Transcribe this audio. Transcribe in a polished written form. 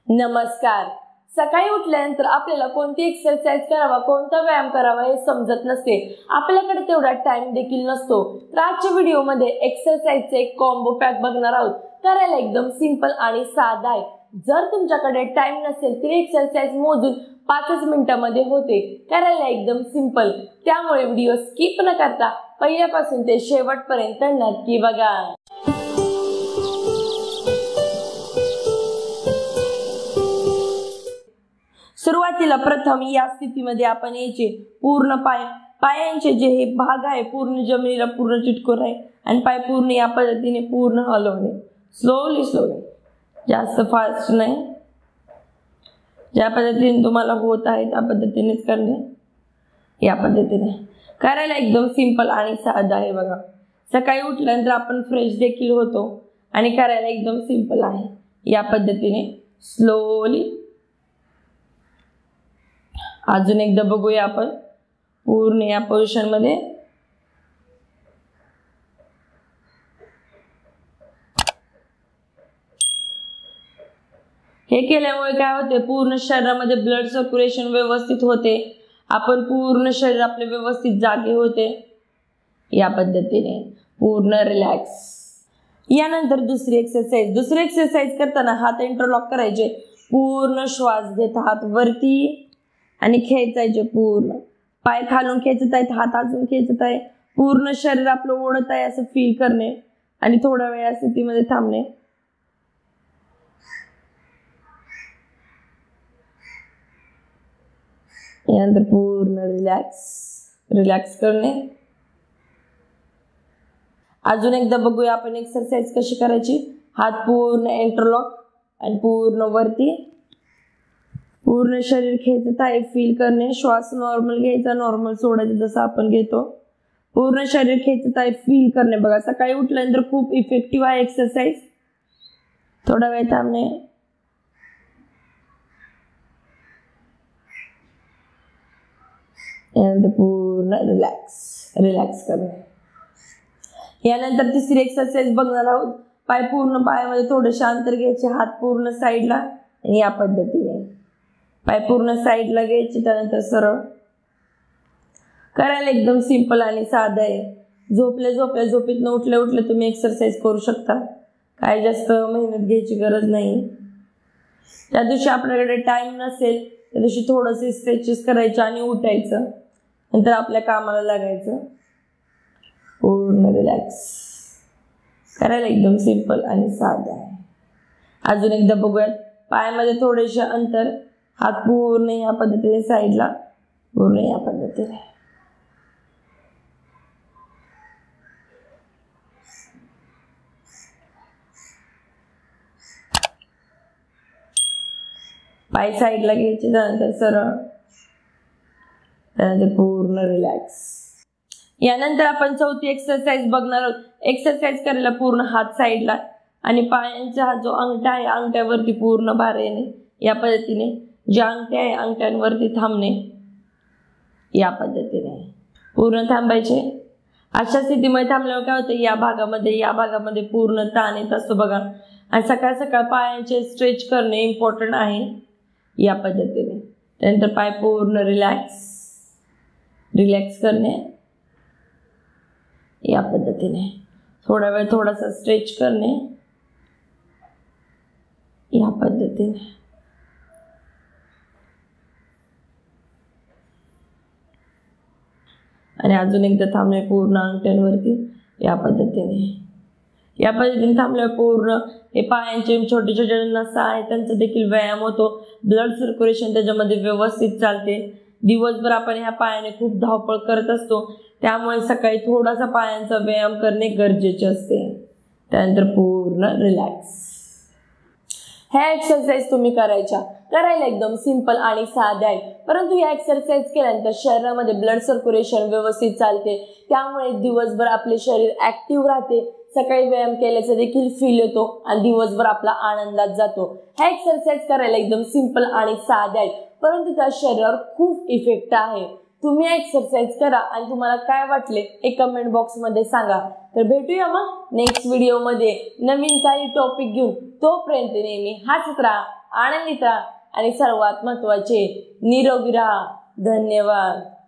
नमस्कार। सकाळी उठल्यानंतर आपल्याला कोणती एक्सरसाइज करावा, कोणता व्यायाम करावा हे समजत नसते। आपल्याकडे तेवढा टाइम देखील नसतो। तर आजच्या व्हिडिओमध्ये एक्सरसाइजचे एक कॉम्बो पॅक बघणार आहोत। करायला एकदम सिंपल आणि साधा आहे। जर तुमच्याकडे टाइम नसेल तर एक्सरसाइज मोजून 5 मिनिटांमध्ये होते। करायला एकदम सिंपल, त्यामुळे व्हिडिओ स्किप न करता पहिल्यापासून ते शेवटपर्यंत नक्की बघा। सुरुवातीला प्रथम या स्थितीमध्ये आपण यायचे। पूर्ण पायांचे जे हे भाग आहे पूर्ण जमिनीला पूर्ण चिटकून आहे आणि पाय पूर्ण या पद्धतीने पूर्ण हलवणे। स्लोली जास्त फास्ट नाही, ज्या पद्धतीने तुम्हाला होत आहे त्या पद्धतीनेच करणे। या पद्धतीने करायला एकदम सिंपल आणि साधा आहे बघा। सकाळी उठल्यानंतर आपण फ्रेश देखील होतो आणि करायला एकदम सिंपल आहे। या पद्धतीने स्लोली अजून एकदा बघूया आपण पूर्ण या पोझिशन मध्ये। हे केल्यामुळे काय होते, पूर्ण शरीरामध्ये ब्लड सर्क्युलेशन व्यवस्थित होते। आपण पूर्ण शरीर आपले व्यवस्थित जागे होते। या पद्धतीने पूर्ण रिलॅक्स। यानंतर दुसरी एक्सरसाइज करताना हात इंटरलॉक करायचे। पूर्ण श्वास घेत हात वरती आणि खेचायचे। पूर्ण पाय खालून खेचत आहेत, हात अजून खेचत आहे। पूर्ण शरीर आपलं ओढत आहे असं फील करणे आणि थोडा वेळ या स्थितीमध्ये थांबणे। यानंतर पूर्ण रिलॅक्स करणे। अजून एकदा बघूया आपण एक्सरसाइज कशी करायची। हात पूर्ण इंटरलॉक आणि पूर्ण वरती, पूर्ण शरीर खेचत आहे फील करणे। श्वास नॉर्मल घ्यायचा, नॉर्मल सोडायचा जसं आपण घेतो। पूर्ण शरीर खेचत आहे फील करणे बघा। सकाळी उठल्यानंतर खूप इफेक्टिव्ह आहे एक्सरसाइज। थोडा वेळ थांबणे। यानंतर पूर्ण रिलॅक्स करणे। यानंतर तिसरी एक्सरसाइज बघणार आहोत। पाय पूर्ण पायामध्ये थोडेसे अंतर घ्यायचे, हात पूर्ण साईडला आणि या पद्धतीने पाय पूर्ण साईडला घ्यायचे। त्यानंतर सरळ करायला एकदम सिंपल आणि साधं आहे। झोपेतनं उठल्या तुम्ही एक्सरसाइज करू शकता। काय जास्त मेहनत घ्यायची गरज नाही। त्या दिवशी आपल्याकडे टाइम नसेल त्या दिवशी थोडेसे स्ट्रेचेस करायचे आणि उठायचं, नंतर आपल्या कामाला लागायचं। पूर्ण रिलॅक्स करायला एकदम सिंपल आणि साधं आहे। अजून एकदा बघूयात। पायामध्ये थोडेसे अंतर, हात पूर्ण या पद्धतीने साईडला, पूर्ण या पद्धतीने। पाय साईडला घ्यायचे, त्यानंतर सरळ, त्यानंतर पूर्ण रिलॅक्स। यानंतर आपण चौथी एक्सरसाइज बघणार आहोत। एक्सरसाइज करायला पूर्ण हात साईडला आणि पायांचा हा जो अंगठा आहे अंगठ्यावरती पूर्ण भार येणे। या पद्धतीने जे अंगठे आहे अंगठ्यांवरती थांबणे। या पद्धतीने पूर्ण थांबायचे। अशा स्थितीमध्ये थांबल्यावर काय होतं, या भागामध्ये पूर्ण ताण येत असतो बघा। आणि सकाळ पायांचे स्ट्रेच करणे इम्पॉर्टंट आहे। या पद्धतीने त्यानंतर पाय पूर्ण रिलॅक्स करणे। या पद्धतीने थोडा वेळ थोडासा स्ट्रेच करणे। या पद्धतीने आणि अजून एकदा थांबणे पूर्ण अंगठ्यांवरती। या पद्धतीने थांबल्यावर पूर्ण हे पायांचे छोटे नसा आहेत त्यांचा देखील व्यायाम होतो। ब्लड सर्क्युलेशन त्याच्यामध्ये व्यवस्थित चालते। दिवसभर आपण ह्या पायाने खूप धावपळ करत असतो, त्यामुळे सकाळी थोडासा पायांचा व्यायाम करणे गरजेचे असते। त्यानंतर पूर्ण रिलॅक्स। ह्या एक्सरसाइज तुम्ही करायला एकदम सिंपल आणि साध्या आहे, परंतु या एक्सरसाइज केल्यानंतर शरीरामध्ये ब्लड सर्क्युलेशन व्यवस्थित चालते, त्यामुळे दिवसभर आपले शरीर ऍक्टिव्ह राहते। सकाळी व्यायाम केल्याचा देखील फील येतो आणि दिवसभर आपला आनंदात जातो। ह्या एक्सरसाइज करायला एकदम सिंपल आणि साध्या आहे, परंतु त्या शरीरावर खूप इफेक्ट आहे। तुम्ही एक्सरसाइज करा आणि तुम्हाला काय वाटले हे कमेंट बॉक्स मध्ये सांगा। तर भेटूया मग नेक्स्ट व्हिडिओ मध्ये नवीन काही टॉपिक घेऊन। तोपर्यंत नेहमी हसत राहा, आनंदित राहा आणि सर्वात महत्त्वाचे निरोगी राहा. धन्यवाद.